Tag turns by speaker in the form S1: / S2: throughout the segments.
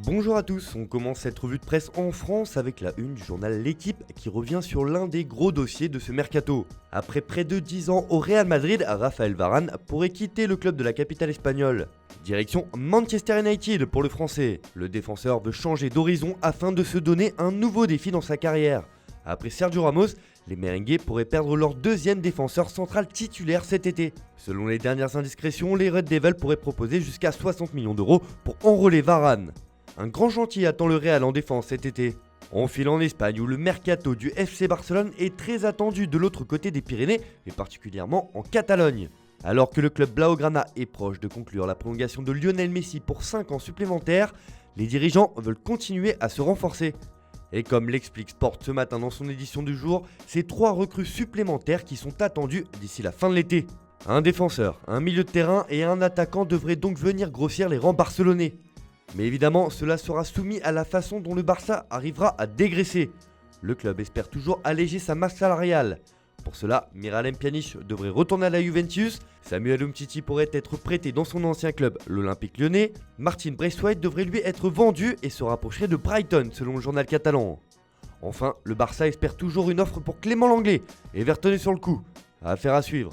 S1: Bonjour à tous, on commence cette revue de presse en France avec la une du journal L'Équipe qui revient sur l'un des gros dossiers de ce mercato. Après près de 10 ans au Real Madrid, Raphaël Varane pourrait quitter le club de la capitale espagnole. Direction Manchester United pour le français. Le défenseur veut changer d'horizon afin de se donner un nouveau défi dans sa carrière. Après Sergio Ramos, les merengues pourraient perdre leur deuxième défenseur central titulaire cet été. Selon les dernières indiscrétions, les Red Devils pourraient proposer jusqu'à 60 millions d'euros pour enrôler Varane. Un grand chantier attend le Real en défense cet été. On file en Espagne où le mercato du FC Barcelone est très attendu de l'autre côté des Pyrénées et particulièrement en Catalogne. Alors que le club Blaugrana est proche de conclure la prolongation de Lionel Messi pour 5 ans supplémentaires, les dirigeants veulent continuer à se renforcer. Et comme l'explique Sport ce matin dans son édition du jour, c'est 3 recrues supplémentaires qui sont attendues d'ici la fin de l'été. Un défenseur, un milieu de terrain et un attaquant devraient donc venir grossir les rangs barcelonais. Mais évidemment, cela sera soumis à la façon dont le Barça arrivera à dégraisser. Le club espère toujours alléger sa masse salariale. Pour cela, Miralem Pjanic devrait retourner à la Juventus, Samuel Umtiti pourrait être prêté dans son ancien club, l'Olympique Lyonnais, Martin Braithwaite devrait lui être vendu et se rapprocherait de Brighton selon le journal catalan. Enfin, le Barça espère toujours une offre pour Clément Lenglet, Everton est sur le coup. Affaire à suivre.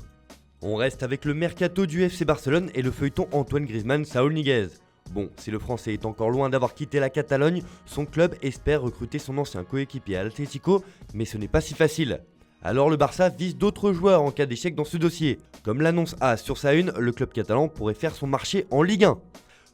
S1: On reste avec le mercato du FC Barcelone et le feuilleton Antoine Griezmann-Saúl Ñíguez. Bon, si le Français est encore loin d'avoir quitté la Catalogne, son club espère recruter son ancien coéquipier à l'Atlético, mais ce n'est pas si facile. Alors le Barça vise d'autres joueurs en cas d'échec dans ce dossier. Comme l'annonce AS sur sa une, le club catalan pourrait faire son marché en Ligue 1.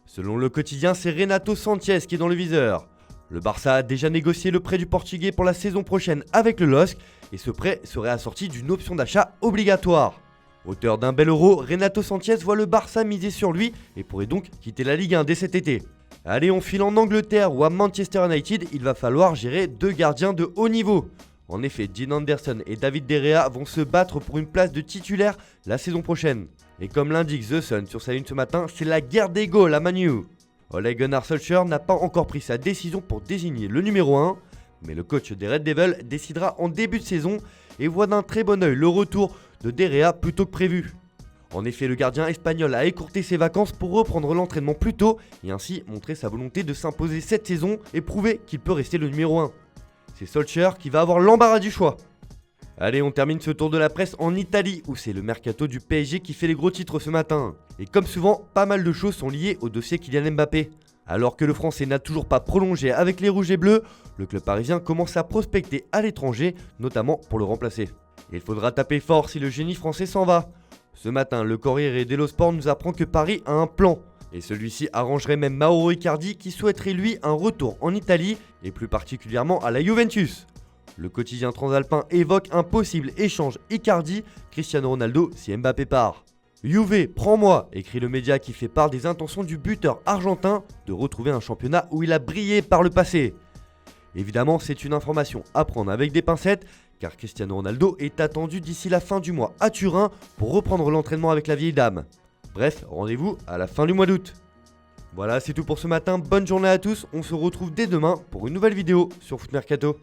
S1: Selon le quotidien, c'est Renato Sanchez qui est dans le viseur. Le Barça a déjà négocié le prêt du Portugais pour la saison prochaine avec le LOSC, et ce prêt serait assorti d'une option d'achat obligatoire. Auteur d'un bel euro, Renato Sanchez voit le Barça miser sur lui et pourrait donc quitter la Ligue 1 dès cet été. Allez, on file en Angleterre où à Manchester United, il va falloir gérer 2 gardiens de haut niveau. En effet, Dean Anderson et David De Gea vont se battre pour une place de titulaire la saison prochaine. Et comme l'indique The Sun sur sa une ce matin, c'est la guerre des goals à Man U. Ole Gunnar Solskjaer n'a pas encore pris sa décision pour désigner le numéro 1, mais le coach des Red Devils décidera en début de saison et voit d'un très bon œil le retour de De Gea plus tôt que prévu. En effet, le gardien espagnol a écourté ses vacances pour reprendre l'entraînement plus tôt et ainsi montrer sa volonté de s'imposer cette saison et prouver qu'il peut rester le numéro 1. C'est Solskjaer qui va avoir l'embarras du choix. Allez, on termine ce tour de la presse en Italie où c'est le mercato du PSG qui fait les gros titres ce matin. Et comme souvent, pas mal de choses sont liées au dossier Kylian Mbappé. Alors que le Français n'a toujours pas prolongé avec les Rouges et Bleus, le club parisien commence à prospecter à l'étranger, notamment pour le remplacer. Il faudra taper fort si le génie français s'en va. Ce matin, le Corriere dello Sport nous apprend que Paris a un plan. Et celui-ci arrangerait même Mauro Icardi qui souhaiterait lui un retour en Italie et plus particulièrement à la Juventus. Le quotidien transalpin évoque un possible échange Icardi-Cristiano Ronaldo si Mbappé part. Juve, prends-moi, écrit le média qui fait part des intentions du buteur argentin de retrouver un championnat où il a brillé par le passé. Évidemment, c'est une information à prendre avec des pincettes, car Cristiano Ronaldo est attendu d'ici la fin du mois à Turin pour reprendre l'entraînement avec la vieille dame. Bref, rendez-vous à la fin du mois d'août. Voilà, c'est tout pour ce matin, bonne journée à tous, on se retrouve dès demain pour une nouvelle vidéo sur Foot Mercato.